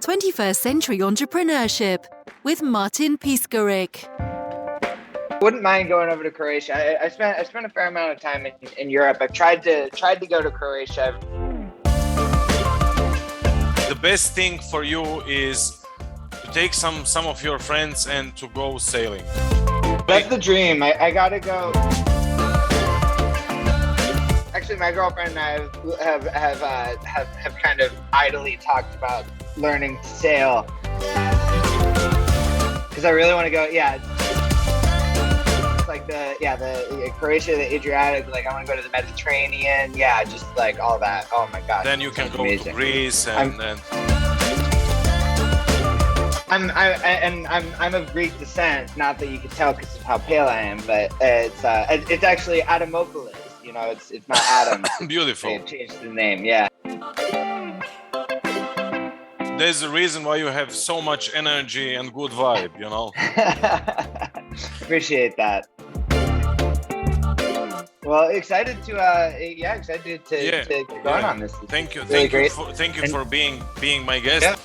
21st Century Entrepreneurship with Martin Piskarik. Wouldn't mind going over to Croatia. I spent a fair amount of time in Europe. I've tried to go to Croatia. The best thing for you is to take some of your friends and to go sailing. That's the dream. I gotta go. Actually, my girlfriend and I have kind of idly talked about learning to sail because I really want to go. Yeah. Like the Croatia, the Adriatic, like I want to go to the Mediterranean. Yeah, just like all that. Oh my God. Then you can go to Greece I'm of Greek descent. Not that you can tell because of how pale I am, but it's actually Adamopoulos. You know, it's not Adam. Beautiful. They changed the name. Yeah. There's a reason why you have so much energy and good vibe. You know. Appreciate that. Well, excited to get going on this. Thank you. Really Thank you for being my guest. Yeah.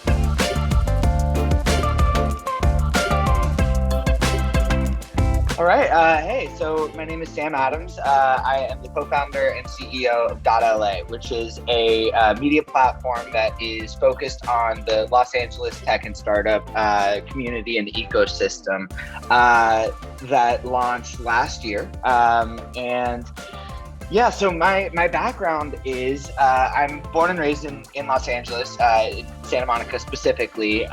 All right. Hey, so my name is Sam Adams. I am the co-founder and CEO of dot.LA, which is a media platform that is focused on the Los Angeles tech and startup community and ecosystem that launched last year. And yeah, so my background is I'm born and raised in Los Angeles, in Santa Monica specifically,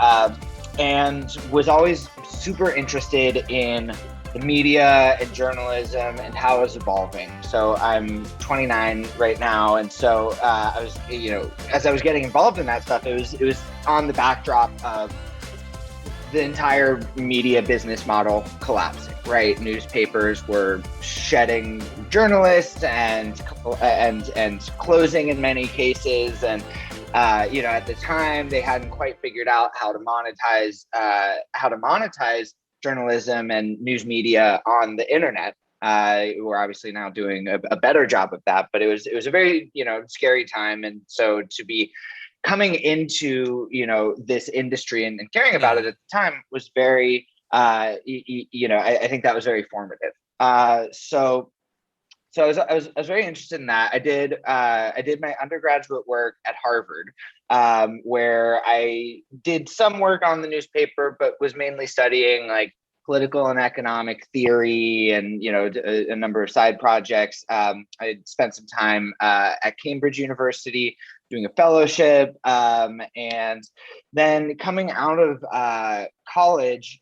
and was always super interested in the media and journalism and how it's evolving. So I'm 29 right now, and so I was, as I was getting involved in that stuff, it was on the backdrop of the entire media business model collapsing. Right, newspapers were shedding journalists and closing in many cases, and at the time they hadn't quite figured out how to monetize journalism and news media on the internet. We're obviously now doing a better job of that, but it was a very scary time, and so to be coming into this industry and caring about it at the time was very I think that was very formative. So I was very interested in that. I did my undergraduate work at Harvard, where I did some work on the newspaper, but was mainly studying like political and economic theory and a number of side projects. I spent some time at Cambridge University doing a fellowship, and then coming out of college,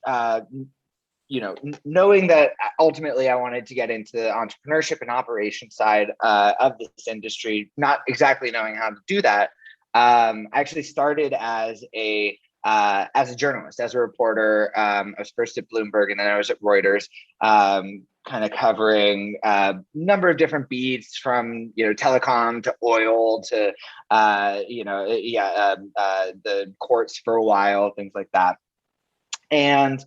knowing that ultimately I wanted to get into the entrepreneurship and operations side of this industry, not exactly knowing how to do that. I actually started as a journalist, as a reporter. I was first at Bloomberg, and then I was at Reuters, kind of covering a number of different beats from telecom to oil to the courts for a while, things like that, and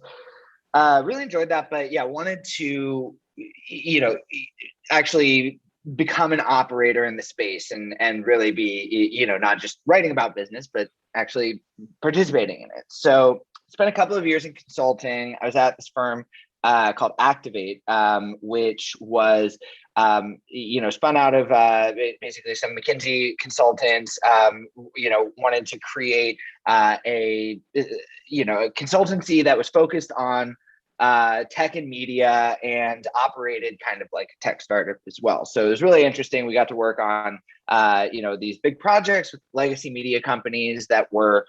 really enjoyed that. But yeah, wanted to actually become an operator in the space and really be not just writing about business, but actually participating in it. So spent a couple of years in consulting. I was at this firm called Activate, which was spun out of basically some McKinsey consultants wanted to create a consultancy that was focused on tech and media and operated kind of like a tech startup as well. So it was really interesting. We got to work on these big projects with legacy media companies that were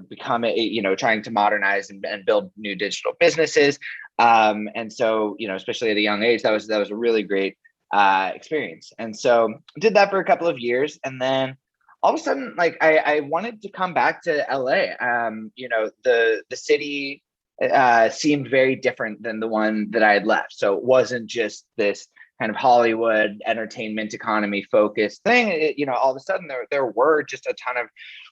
becoming trying to modernize and build new digital businesses. And so especially at a young age, that was a really great experience. And so did that for a couple of years, and then all of a sudden, like I wanted to come back to LA. The city seemed very different than the one that I had left. So it wasn't just this kind of Hollywood entertainment economy focused thing. All of a sudden there were just a ton of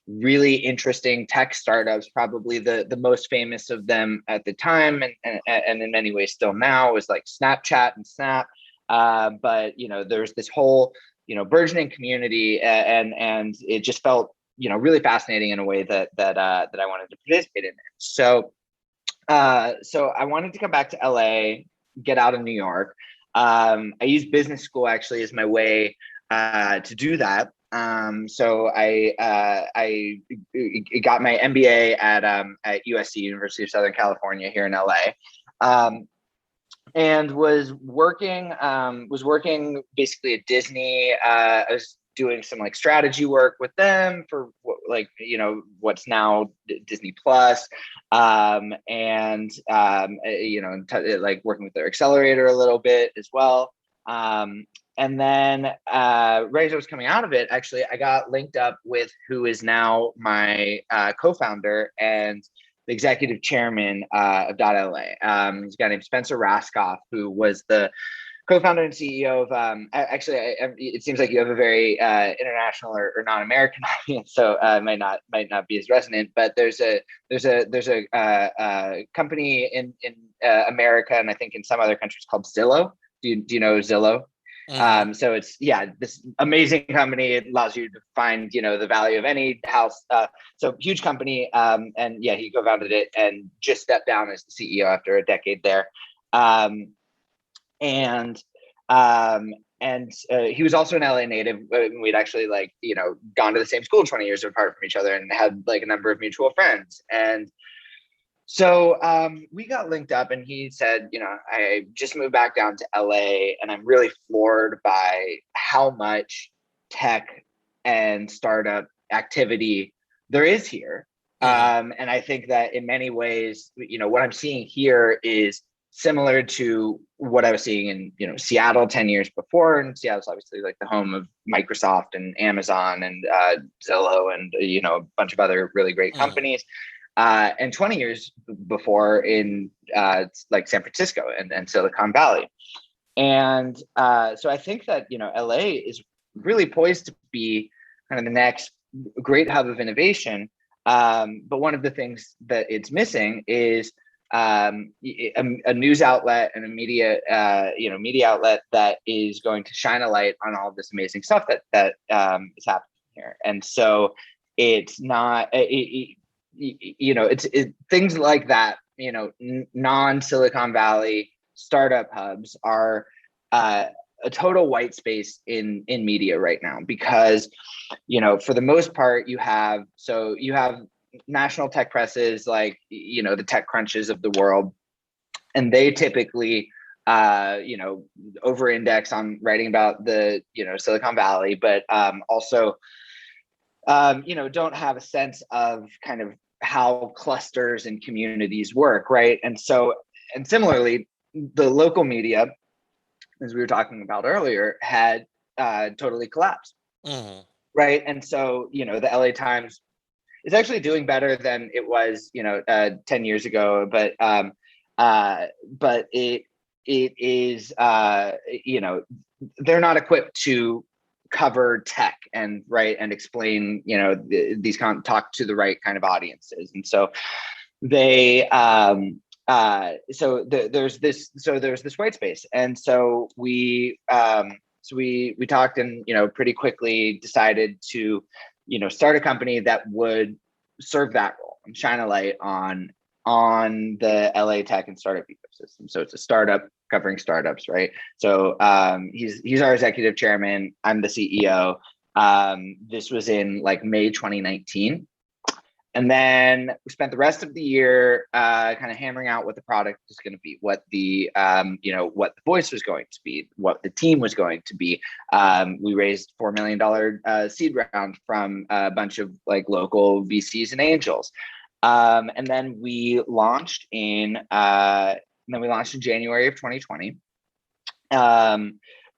really interesting tech startups. Probably the most famous of them at the time, and in many ways still now, was like Snapchat and Snap. But there's this whole burgeoning community, and it just felt really fascinating in a way that I wanted to participate in. So I wanted to come back to LA, get out of New York. I used business school actually as my way to do that. So I got my MBA at USC, University of Southern California here in LA. And was working basically at Disney. I was doing some like strategy work with them for what's now Disney Plus, and like working with their accelerator a little bit as well. And then right as I was coming out of it, actually, I got linked up with who is now my co-founder and the executive chairman of dot.LA. He's a guy named Spencer Rascoff, who was the co-founder and CEO of. It seems like you have a very international or non-American audience, so it might not be as resonant. But there's a company in America, and I think in some other countries, called Zillow. Do you know Zillow? Mhm. So it's this amazing company. It allows you to find the value of any house. So huge company, and he co-founded it and just stepped down as the CEO after a decade there. And he was also an LA native. We'd actually gone to the same school 20 years apart from each other and had like a number of mutual friends. And so we got linked up, and he said, I just moved back down to LA, and I'm really floored by how much tech and startup activity there is here. Mhm. And I think that in many ways, what I'm seeing here is similar to what I was seeing in Seattle 10 years before. And Seattle's obviously like the home of Microsoft and Amazon and Zillow and a bunch of other really great Mhm. companies. And 20 years before in like San Francisco and Silicon Valley. And so I think that, LA is really poised to be kind of the next great hub of innovation. But one of the things that it's missing is a news outlet and a media outlet that is going to shine a light on all of this amazing stuff that is happening here. And so it's not, it's things like that, non-Silicon Valley startup hubs are a total white space in media right now, because, for the most part, you have national tech presses like, the tech crunches of the world. And they typically, over-index on writing about the, Silicon Valley, but also, don't have a sense of kind of how clusters and communities work, right? And similarly, the local media, as we were talking about earlier, had totally collapsed, Mhm. right? And so, the LA Times is actually doing better than it was, 10 years ago, but it is, they're not equipped to cover tech and explain, talk to the right kind of audiences. And so they, there's this white space. And so we talked and, pretty quickly decided to, start a company that would serve that role and shine a light on the LA tech and startup ecosystem. So it's a startup covering startups, right? So he's our executive chairman. I'm the CEO. This was in like May 2019. And then we spent the rest of the year kind of hammering out what the product was going to be, what the what the voice was going to be, what the team was going to be. We raised $4 million seed round from a bunch of like local VCs and angels, and then we launched in January of 2020.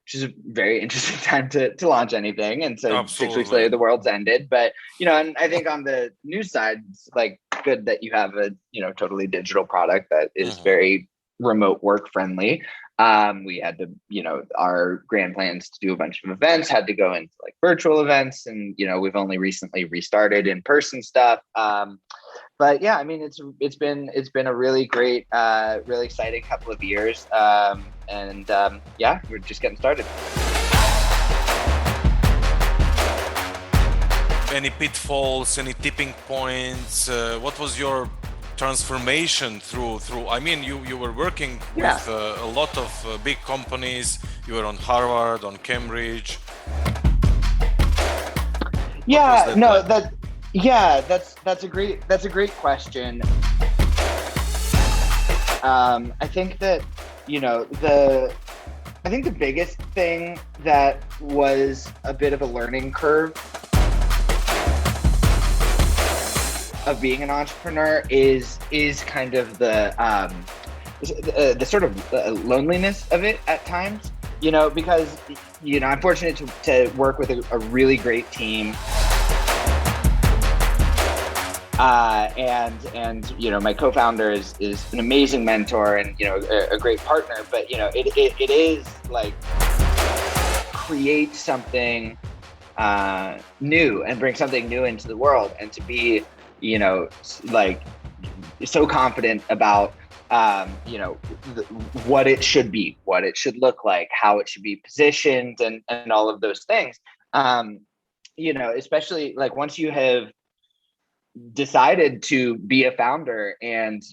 Which is a very interesting time to launch anything. And so 6 weeks later, Absolutely. the world's ended. But, and I think on the news side, it's like good that you have a, totally digital product that is Mhm. very remote work friendly. We had to, our grand plans to do a bunch of events had to go into like virtual events. And, we've only recently restarted in-person stuff. But yeah, I mean, it's been a really great, really exciting couple of years. We're just getting started. any pitfalls, any tipping points? What was your transformation through? I mean, you were working with a lot of big companies. You were on Harvard, on Cambridge. Yeah, no, that's a great question. I think that, I think the biggest thing that was a bit of a learning curve of being an entrepreneur is kind of the sort of loneliness of it at times, because, I'm fortunate to work with a really great team. And my co-founder is an amazing mentor and a great partner, but it is like create something new and bring something new into the world, and to be like so confident about what it should be, what it should look like, how it should be positioned, and all of those things. Especially like once you have decided to be a founder and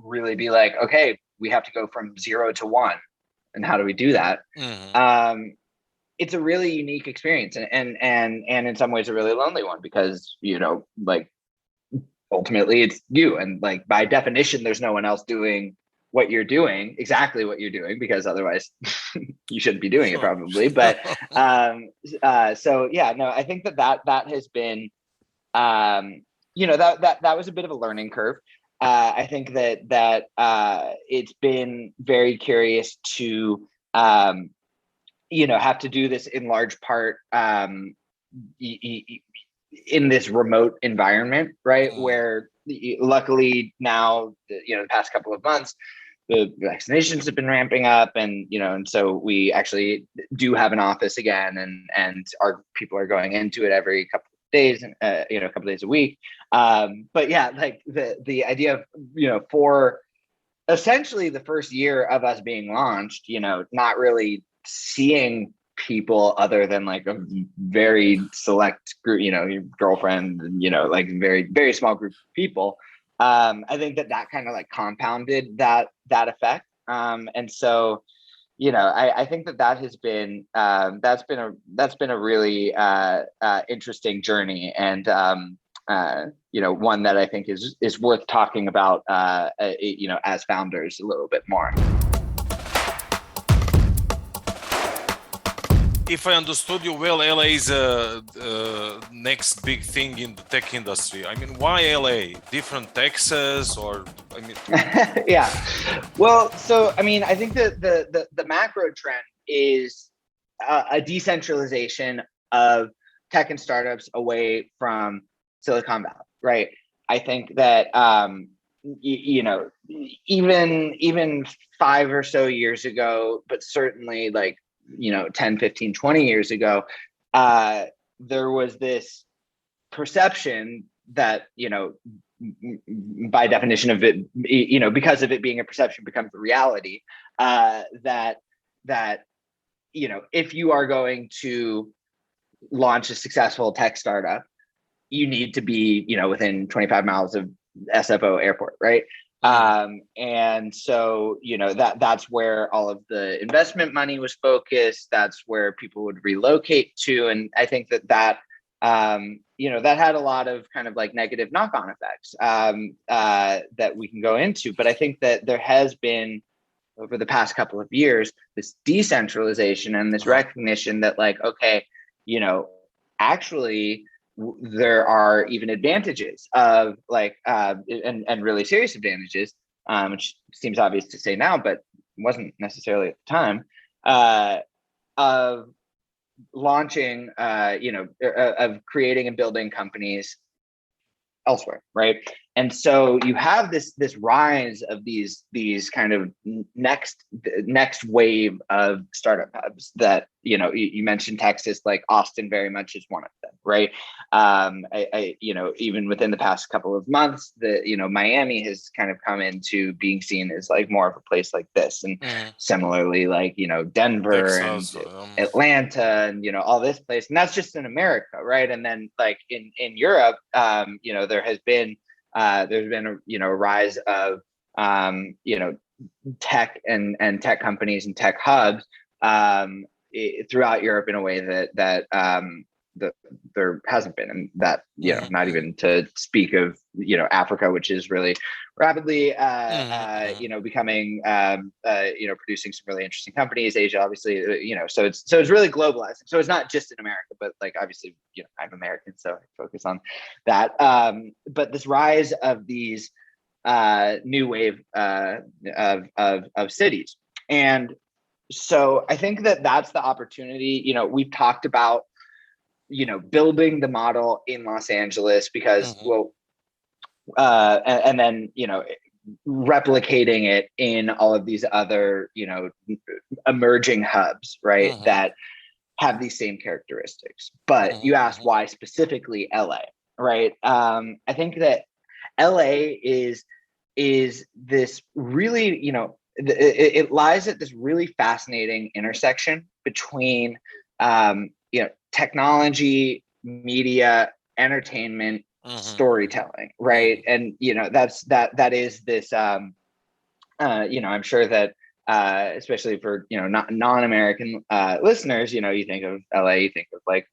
really be like, okay, we have to go from 0 to 1, and how do we do that? It's a really unique experience, and in some ways a really lonely one, because like ultimately it's you, and like by definition there's no one else doing what you're doing, exactly what you're doing, because otherwise you shouldn't be doing it probably. But so yeah, no, I think that has been that was a bit of a learning curve. I think that it's been very curious to have to do this in large part in this remote environment, right? Where luckily now, the past couple of months, the vaccinations have been ramping up, and so we actually do have an office again, and our people are going into it every couple of days, a couple of days a week. But yeah, like the idea of, for essentially the first year of us being launched, not really seeing people other than like a very select group, your girlfriend, like very, very small group of people. I think that kind of like compounded that effect. And so, I think that has been that's been a really interesting journey, and one that I think is worth talking about as founders a little bit more. If I understood you well, LA is next big thing in the tech industry. I mean, why LA? Different taxes, or I mean? Yeah. Well, so I mean, I think that the macro trend is a decentralization of tech and startups away from Silicon Valley, right? I think that even 5 or so years ago, but certainly like 10, 15, 20 years ago, there was this perception that, by definition of it, because of it being a perception becomes a reality, that if you are going to launch a successful tech startup, you need to be, within 25 miles of SFO airport, right? And so, that's where all of the investment money was focused. That's where people would relocate to. And I think that had a lot of kind of like negative knock-on effects that we can go into. But I think that there has been, over the past couple of years, this decentralization and this recognition that like, okay, actually, there are even advantages of like, and really serious advantages, which seems obvious to say now, but wasn't necessarily at the time, of launching, of creating and building companies elsewhere, right? And so you have this rise of these kind of next wave of startup hubs that, you mentioned Texas, like Austin very much is one of them, right? Even within the past couple of months, Miami has kind of come into being seen as like more of a place like this. And similarly, like, Denver Texas, and Atlanta and, all this place. And that's just in America, right? And then like in Europe, there's been a rise of tech and tech companies and tech hubs throughout Europe in a way that there hasn't been, and that not even to speak of Africa, which is really rapidly becoming producing some really interesting companies. Asia, obviously, so it's really globalizing. So it's not just in America, but like obviously I'm American, so I focus on that. But this rise of these new wave of cities, and so I think that's the opportunity. We've talked about building the model in Los Angeles because, and then, replicating it in all of these other, emerging hubs, right? That have these same characteristics. But you asked why specifically LA, right? I think that LA is this really, it lies at this really fascinating intersection between, technology, media, entertainment, storytelling, right? And that is this. I'm sure that especially for non-American listeners, you think of LA, you think of like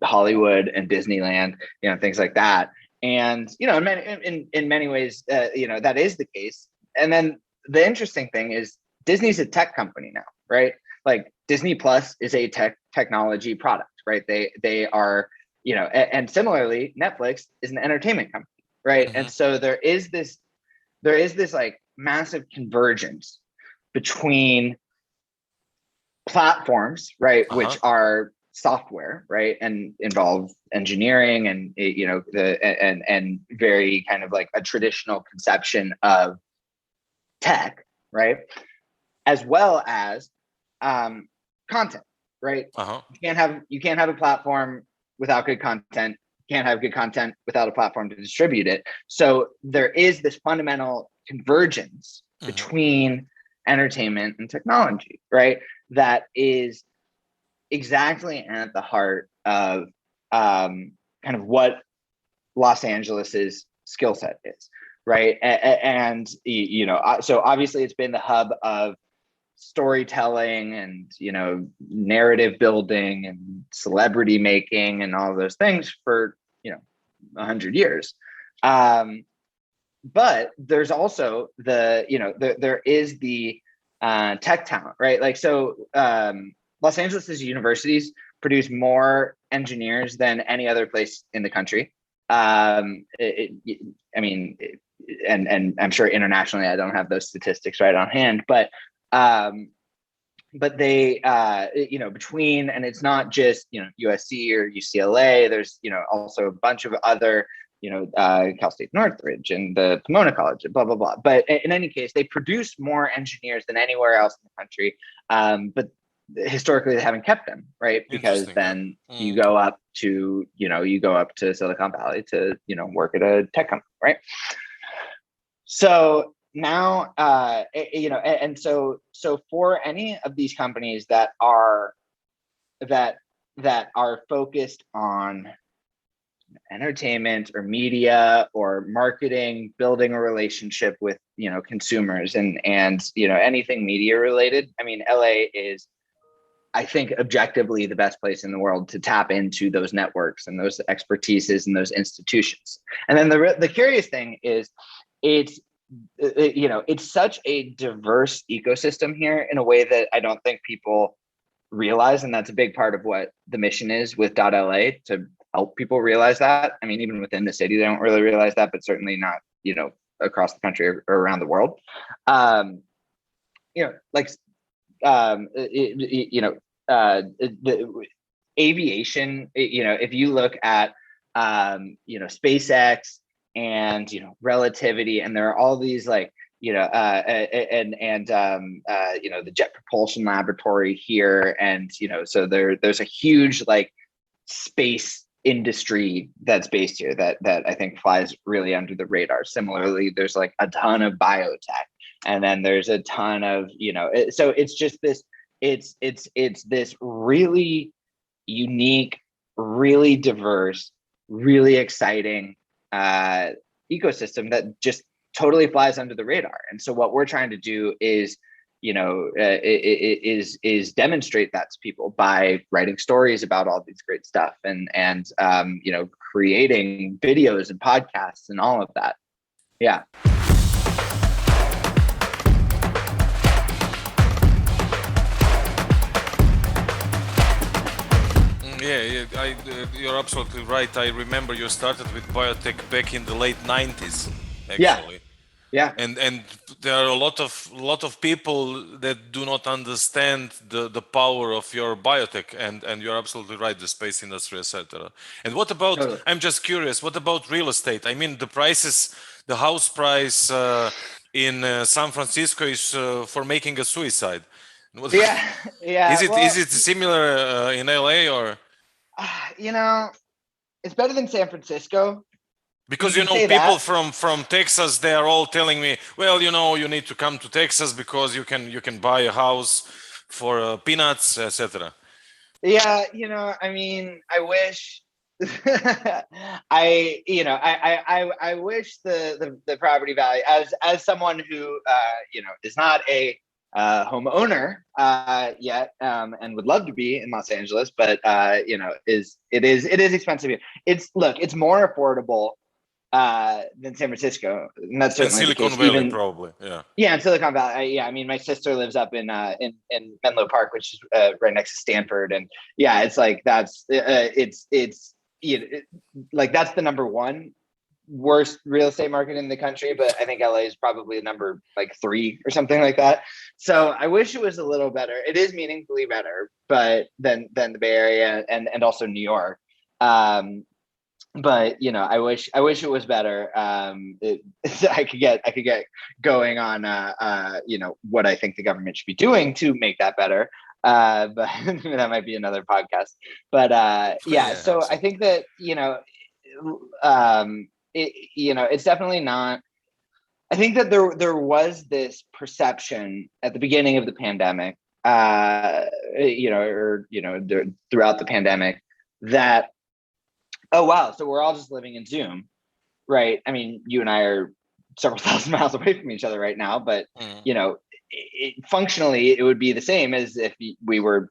Hollywood and Disneyland, things like that. And in many ways, that is the case. And then the interesting thing is Disney's a tech company now, right? Like Disney Plus is a technology product, right? They are, and similarly, Netflix is an entertainment company, right? And so there is this like massive convergence between platforms, right, which are software, right, and involve engineering and and very kind of like a traditional conception of tech, right, as well as content, right? You can't have a platform without good content. You can't have good content without a platform to distribute it. So there is this fundamental convergence between entertainment and technology, right? That is exactly at the heart of kind of what Los Angeles's skill set is, right? And so obviously it's been the hub of storytelling and narrative building and celebrity making and all of those things for 100 years. But there's also there is the tech talent, right? Like so Los Angeles's universities produce more engineers than any other place in the country. And I'm sure internationally I don't have those statistics right on hand, but they between, and it's not just USC or UCLA, there's also a bunch of other Cal State Northridge and the Pomona College and blah blah blah, but in any case they produce more engineers than anywhere else in the country, but historically they haven't kept them, right? Because then you go up to Silicon Valley to work at a tech company, right? So now, and so for any of these companies that are focused on entertainment or media or marketing, building a relationship with consumers and anything media related, I mean, LA is, I think, objectively the best place in the world to tap into those networks and those expertises and those institutions. And then the curious thing is it's such a diverse ecosystem here in a way that I don't think people realize. And that's a big part of what the mission is with .LA, to help people realize that. I mean, even within the city, they don't really realize that, but certainly not, across the country or around the world. The aviation, if you look at, SpaceX and relativity, and there are all these like the Jet Propulsion Laboratory here, and so there's a huge like space industry that's based here that I think flies really under the radar. Similarly, there's like a ton of biotech, and then there's a ton of so it's just this it's this really unique, really diverse, really exciting ecosystem that just totally flies under the radar. And so what we're trying to do is is demonstrate that to people by writing stories about all these great stuff, and creating videos and podcasts and all of that. Yeah. You're absolutely right. I remember you started with biotech back in the late 90s, actually. Yeah. And there are a lot of people that do not understand the power of your biotech, and you're absolutely right, the space industry, etc. And what about, totally. I'm just curious, what about real estate? I mean, the prices, the house price in San Francisco is for making a suicide. Yeah. Is it similar in LA, or? It's better than San Francisco. Because people from Texas, they are all telling me, well, you need to come to Texas because you can buy a house for peanuts, etc. Yeah, I mean, I wish I wish the property value, as someone who is not a homeowner yet, and would love to be in Los Angeles, but it is expensive. It's more affordable than San Francisco, and that's certainly Silicon the case. Valley, probably. Yeah, in Silicon Valley. I mean, my sister lives up in Menlo Park, which is right next to Stanford, and yeah, it's like that's like that's the number one worst real estate market in the country, but I think LA is probably number like 3 or something like that. So I wish it was a little better. It is meaningfully better, but than the Bay Area and also New York. But I wish it was better. I could get going on what I think the government should be doing to make that better. But that might be another podcast. But yeah, so absolutely. I think that it's definitely not. I think that there was this perception at the beginning of the pandemic, throughout the pandemic, that, oh wow, so we're all just living in Zoom, right? I mean, you and I are several thousand miles away from each other right now, but functionally, it would be the same as if we were,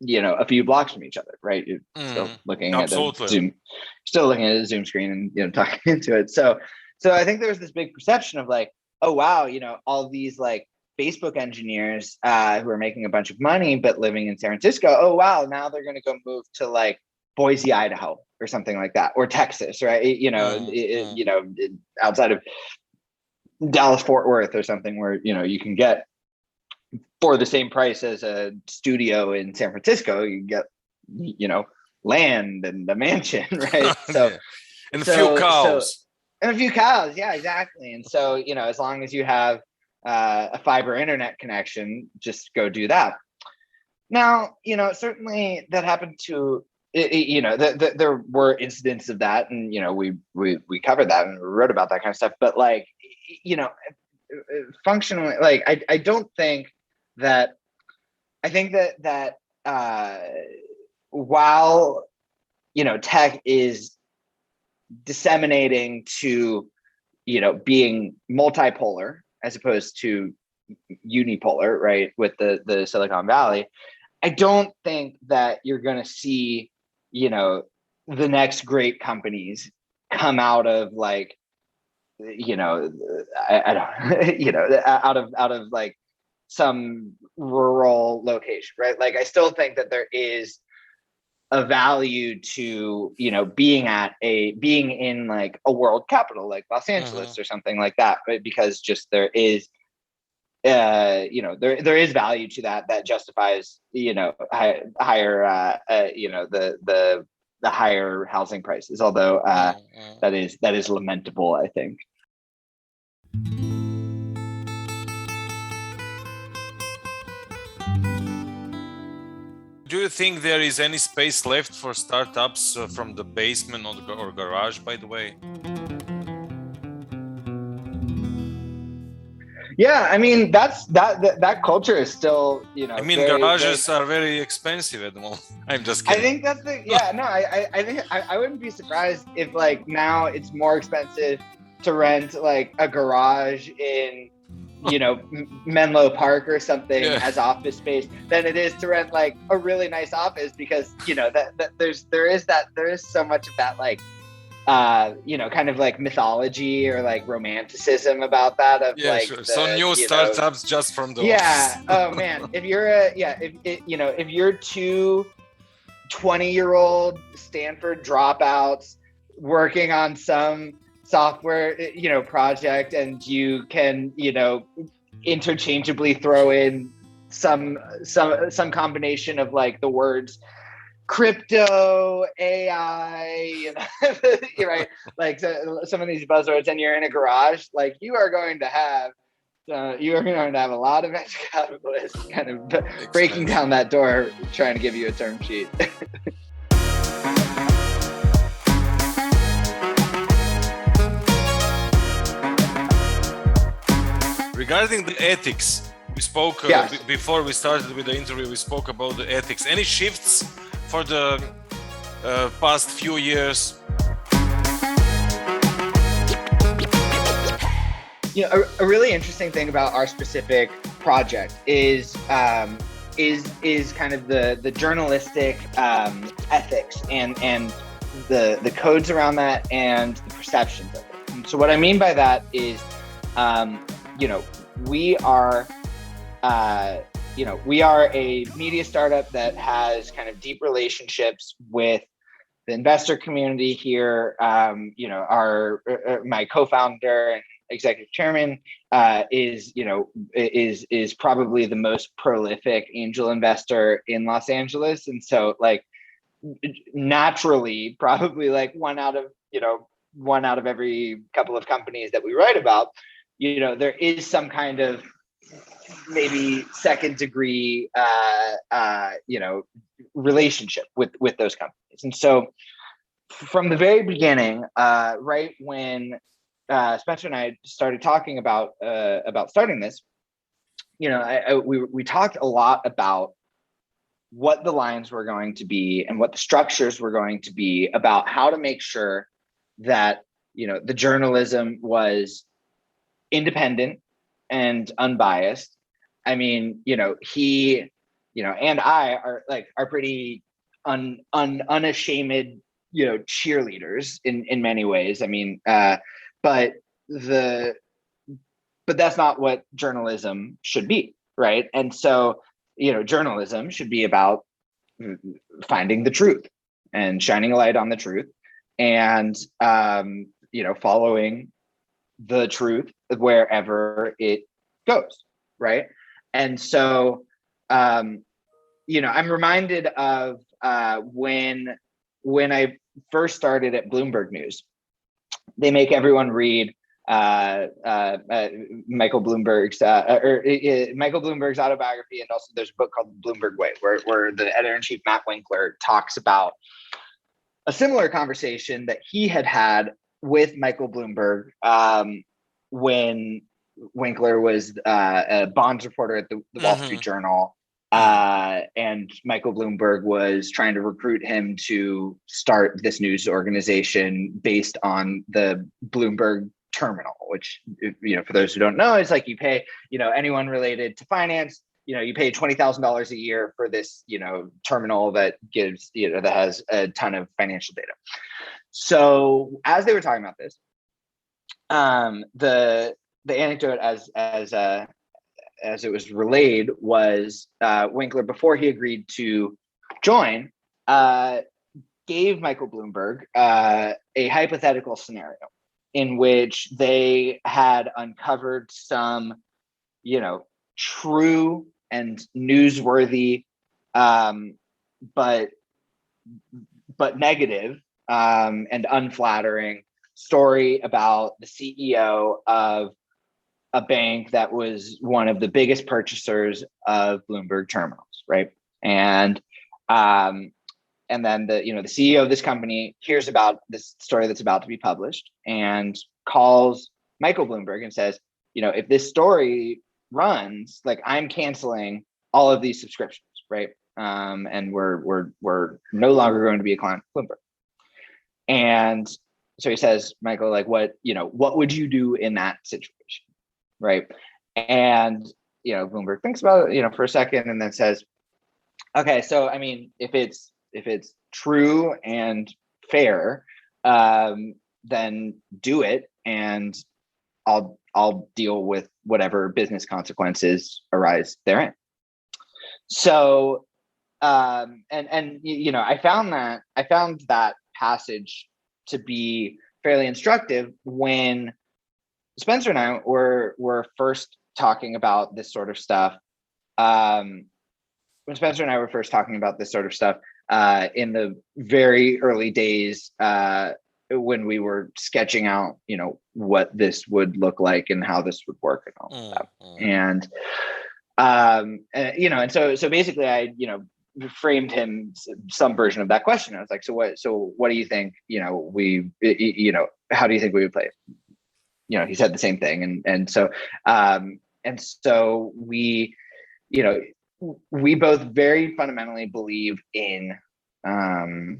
a few blocks from each other, right? You're still looking at a Zoom screen and talking into it. So I think there's this big perception of like, oh wow, all these like Facebook engineers who are making a bunch of money but living in San Francisco. Oh wow, now they're going to go move to like Boise, Idaho, or something like that, or Texas, right? Outside of Dallas, Fort Worth, or something where you can get, for the same price as a studio in San Francisco, you can get land and a mansion, right? So and a few cows. Yeah, exactly. And so as long as you have a fiber internet connection, just go do that. Now certainly that happened to. There were incidents of that, and we covered that and wrote about that kind of stuff. But like, functionally, like I don't think that. I think that while tech is disseminating to being multipolar as opposed to unipolar, right, with the Silicon Valley, I don't think that you're going to see the next great companies come out of like, I don't, out of like some rural location, right? Like, I still think that there is a value to, being in like a world capital, like Los Angeles or something like that, right? Because just there is, there is value to that justifies higher the the higher housing prices. Although that is lamentable, I think. Do you think there is any space left for startups from the basement or garage, by the way? Yeah, I mean that culture is still, I mean, garages are very expensive at the moment. I'm just kidding. I think that's I think I wouldn't be surprised if like now it's more expensive to rent like a garage in Menlo Park or something as office space than it is to rent like a really nice office, because that there is so much of that like kind of like mythology or like romanticism about that of sure. So new startups just from the office. Oh man, if you're if you're two 20-year-old Stanford dropouts working on some software project, and you can interchangeably throw in some combination of like the words crypto, AI, right? Like some of these buzzwords, and you're in a garage, like you are going to have a lot of venture capitalists kind of breaking down that door, trying to give you a term sheet. Regarding the ethics, we spoke before we started with the interview. We spoke about the ethics. Any shifts for the past few years? A really interesting thing about our specific project is kind of the journalistic ethics and the codes around that and the perceptions of it. And so what I mean by that is, we are a media startup that has kind of deep relationships with the investor community here. My co-founder and executive chairman is probably the most prolific angel investor in Los Angeles, and so like naturally, probably like one out of every couple of companies that we write about, there is some kind of maybe second degree relationship with those companies. And so from the very beginning, right when Spencer and I started talking about starting this, we talked a lot about what the lines were going to be and what the structures were going to be about how to make sure that the journalism was independent and unbiased. I mean, he, and I are pretty unashamed, cheerleaders in many ways. I mean, but that's not what journalism should be, right? And so, journalism should be about finding the truth and shining a light on the truth, and following the truth wherever it goes, right? And so, I'm reminded of when I first started at Bloomberg News. They make everyone read Michael Bloomberg's autobiography, and also there's a book called The Bloomberg Way, where the editor-in-chief Matt Winkler talks about a similar conversation that he had with Michael Bloomberg when Winkler was a bonds reporter at the Wall Street Journal, and Michael Bloomberg was trying to recruit him to start this news organization based on the Bloomberg terminal, which, for those who don't know, is like you pay, anyone related to finance, you pay $20,000 a year for this, terminal that gives, that has a ton of financial data. So as they were talking about this, the anecdote as it was relayed was Winkler, before he agreed to join, gave Michael Bloomberg a hypothetical scenario in which they had uncovered some, true and newsworthy, but but negative and unflattering story about the CEO of a bank that was one of the biggest purchasers of Bloomberg terminals, right? And then the CEO of this company hears about this story that's about to be published and calls Michael Bloomberg and says, if this story runs, like, I'm canceling all of these subscriptions, right? And we're no longer going to be a client of Bloomberg. And so he says, Michael, like, what would you do in that situation, right? And Bloomberg thinks about it, for a second, and then says, okay, so I mean, if it's true and fair, then do it, and I'll deal with whatever business consequences arise therein. So, I found that passage to be fairly instructive when Spencer and I were first talking about this sort of stuff. When Spencer and I were first talking about this sort of stuff in the very early days, when we were sketching out, what this would look like and how this would work and all that. And so basically I, framed him some version of that question. I was like, so what do you think, how do you think we would play it? He said the same thing. And so we both very fundamentally believe in the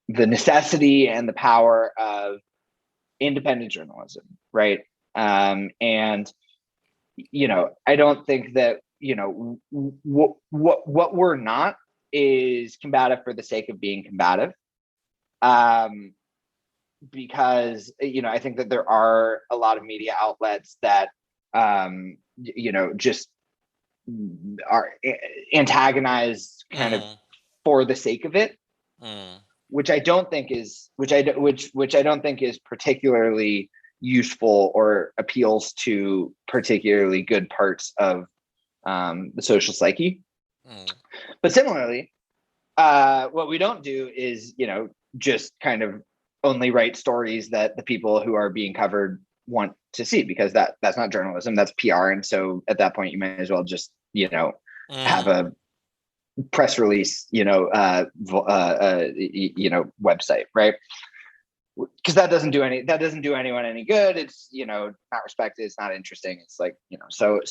necessity and the power of independent journalism, right? And I don't think that what we're not is combative for the sake of being combative, because I think that there are a lot of media outlets that just are antagonized kind of for the sake of it, which I don't think is particularly useful or appeals to particularly good parts of the social psyche. But similarly, what we don't do is just kind of only write stories that the people who are being covered want to see, because that's not journalism, that's PR. And so at that point you might as well just have a press release website, right? Because that doesn't do anyone any good. It's not respected, it's not interesting. It's like so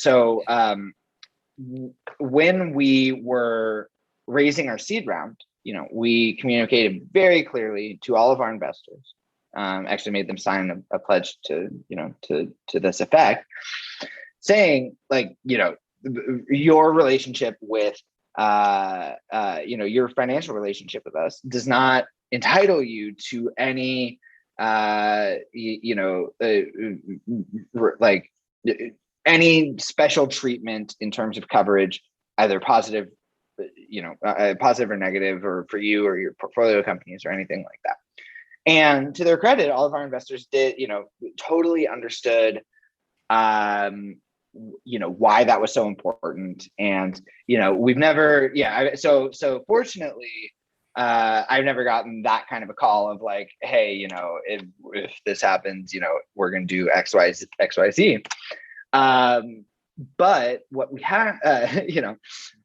when we were raising our seed round, we communicated very clearly to all of our investors, actually made them sign a pledge to this effect, saying, like, your relationship with your financial relationship with us does not entitle you to any any special treatment in terms of coverage, either positive or negative, or for you or your portfolio companies or anything like that. And to their credit, all of our investors did, totally understood, why that was so important. And, we've never, so fortunately, I've never gotten that kind of a call of like, hey, if this happens, we're going to do X, Y, Z. But what we have,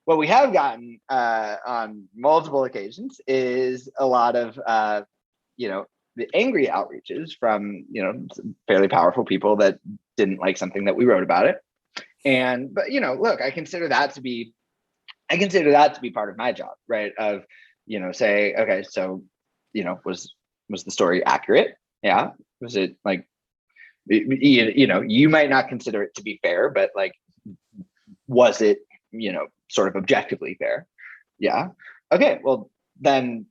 what we have gotten on multiple occasions is a lot of, the angry outreaches from, fairly powerful people that didn't like something that we wrote about it. But look, I consider that to be part of my job, right? Of, say, okay, so, was the story accurate? Yeah. Was it like, you might not consider it to be fair, but like, was it, sort of objectively fair? Yeah. Okay. Well, then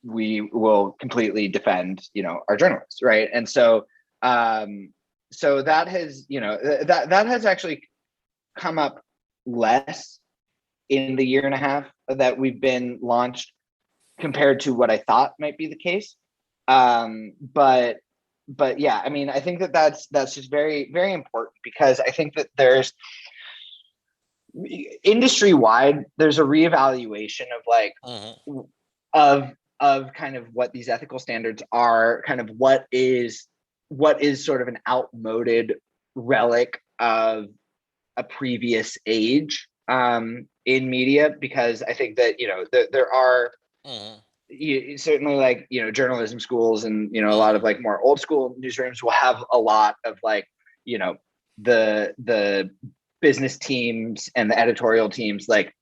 we will completely defend, our journalists. Right. And so, so that has, that has actually come up less in the year and a half that we've been launched compared to what I thought might be the case. But yeah, I mean, I think that that's just very, very important, because I think that there's industry wide, there's a reevaluation of like, of of kind of what these ethical standards are, kind of what is sort of an outmoded relic of a previous age in media, because I think that, there are certainly like, journalism schools and, a lot of like more old school newsrooms will have a lot of like, the business teams and the editorial teams, like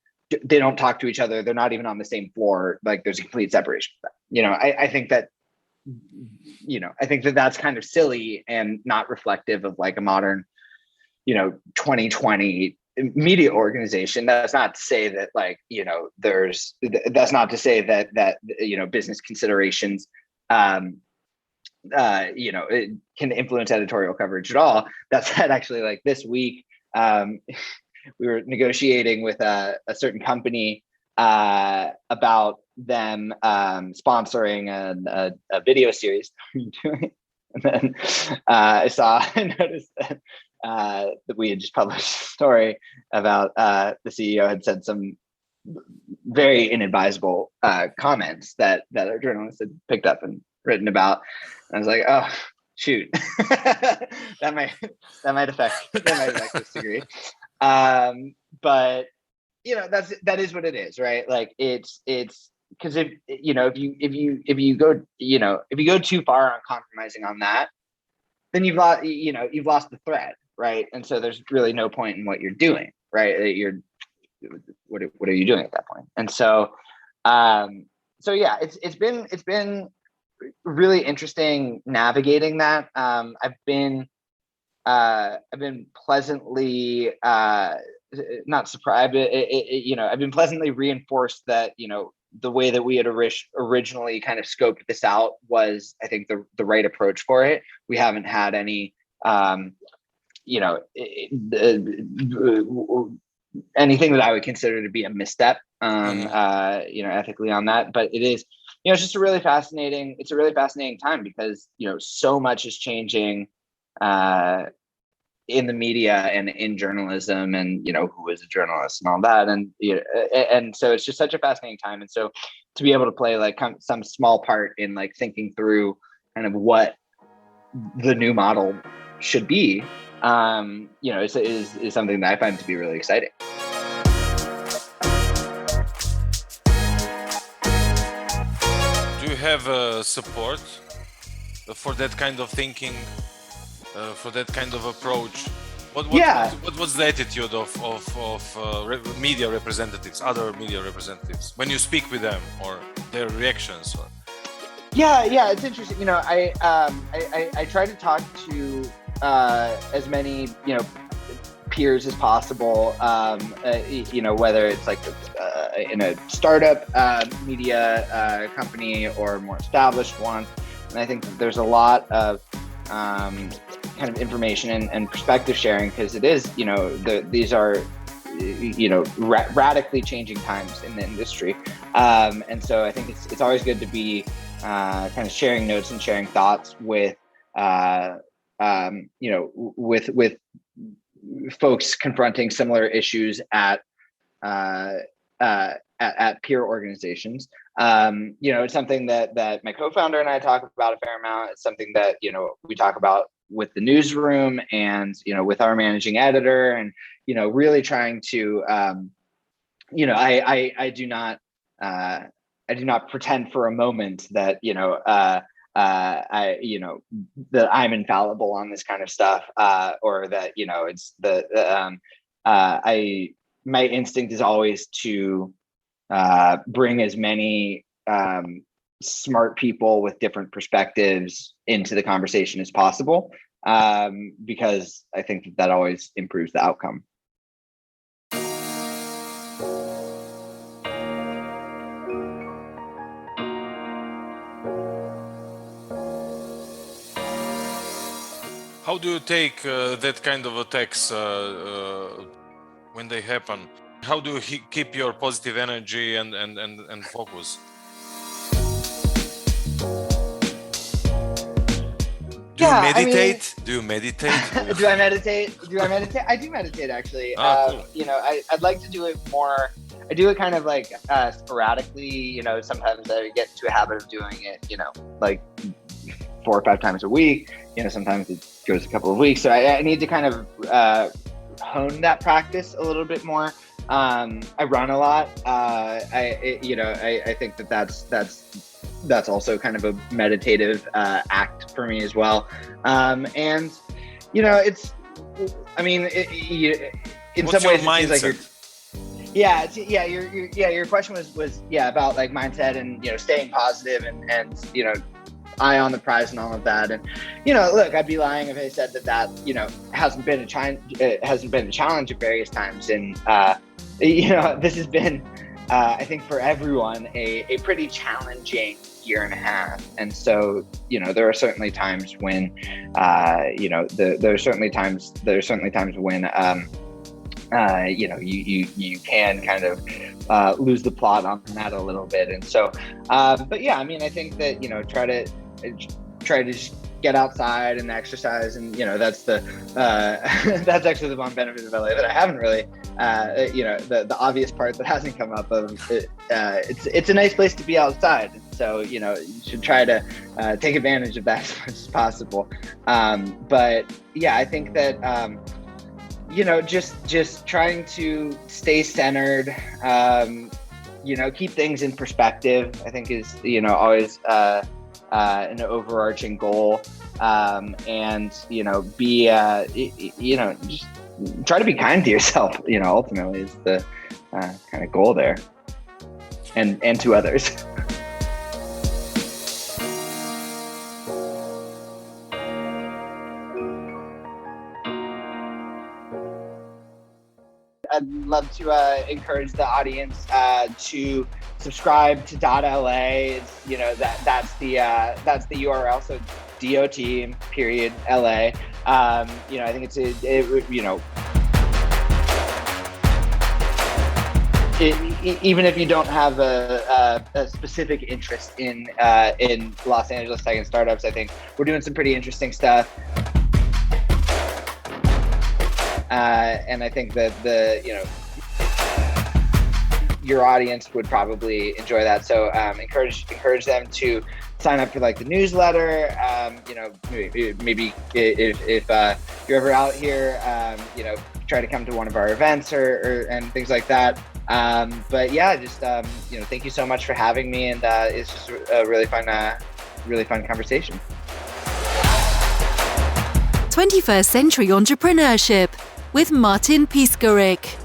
they don't talk to each other. They're not even on the same floor. Like there's a complete separation. I think that, I think that that's kind of silly and not reflective of like a modern, 2020 media organization. That's not to say that like, that's not to say that business considerations, it can influence editorial coverage at all. That said, actually, like this week, we were negotiating with a certain company about them sponsoring a video series. And then I noticed that we had just published a story about the CEO had said some very inadvisable comments that our journalists had picked up and written about. And I was like, oh shoot, that might affect this degree. But that is what it is, right? Like it's because if you go too far on compromising on that, then you've lost the thread, right? And so there's really no point in what you're doing, right? What are you doing at that point? And so yeah, it's been really interesting navigating that. I've been pleasantly not surprised, but I've been pleasantly reinforced that the way that we had originally kind of scoped this out was, I think, the right approach for it. We haven't had any anything that I would consider to be a misstep ethically on that. But it is, it's just a really fascinating time, because so much is changing in the media and in journalism, and who is a journalist and all that, and so it's just such a fascinating time. And so to be able to play like some small part in like thinking through kind of what the new model should be, is something that I find to be really exciting. Do you have support for that kind of thinking? For that kind of approach, what was the attitude of media representatives, other media representatives, when you speak with them, or their reactions? Yeah, it's interesting. I try to talk to as many peers as possible. Whether it's like in a startup media company or a more established one, and I think that there's a lot of kind of information and perspective sharing, because it is, these are, radically changing times in the industry. And so I think it's always good to be kind of sharing notes and sharing thoughts with, with folks confronting similar issues at peer organizations. It's something that my co-founder and I talk about a fair amount. It's something that, we talk about with the newsroom and, with our managing editor, and, really trying to, I do not pretend for a moment that, that I'm infallible on this kind of stuff, or that, it's my instinct is always to bring as many smart people with different perspectives into the conversation as possible, because I think that always improves the outcome. How do you take that kind of attacks when they happen? How do you keep your positive energy and focus? Do you meditate? Do you meditate? Do I meditate? I do meditate, actually. Cool. I'd like to do it more. I do it kind of like sporadically. Sometimes I get into a habit of doing it, like 4 or 5 times a week. Sometimes it goes a couple of weeks. So I need to kind of hone that practice a little bit more. I run a lot. I think that's also kind of a meditative act for me as well. In What's some ways your it seems like mindset? your question was about like mindset and staying positive and eye on the prize and all of that. And look, I'd be lying if I said that hasn't been a challenge at various times. And this has been I think for everyone a pretty challenging year and a half. And so there are certainly times when there are certainly times when you can kind of lose the plot on that a little bit. And so but yeah, I think that try to just get outside and exercise, and that's the that's actually the one benefit of LA that I haven't really the obvious part that hasn't come up of it's a nice place to be outside. So you should try to take advantage of that as much as possible. But yeah, I think that just trying to stay centered, keep things in perspective, I think is always an overarching goal, and be just try to be kind to yourself. Ultimately is the kind of goal there, and to others. I'd love to encourage the audience to subscribe to .LA. That's the URL. So dot.LA. I think even if you don't have a specific interest in Los Angeles tech and startups, I think we're doing some pretty interesting stuff. And I think that your audience would probably enjoy that. So encourage them to sign up for like the newsletter. Maybe if you're ever out here, try to come to one of our events or and things like that. But yeah, just thank you so much for having me, and it's just a really fun conversation. 21st Century Entrepreneurship with Martin Piskarik.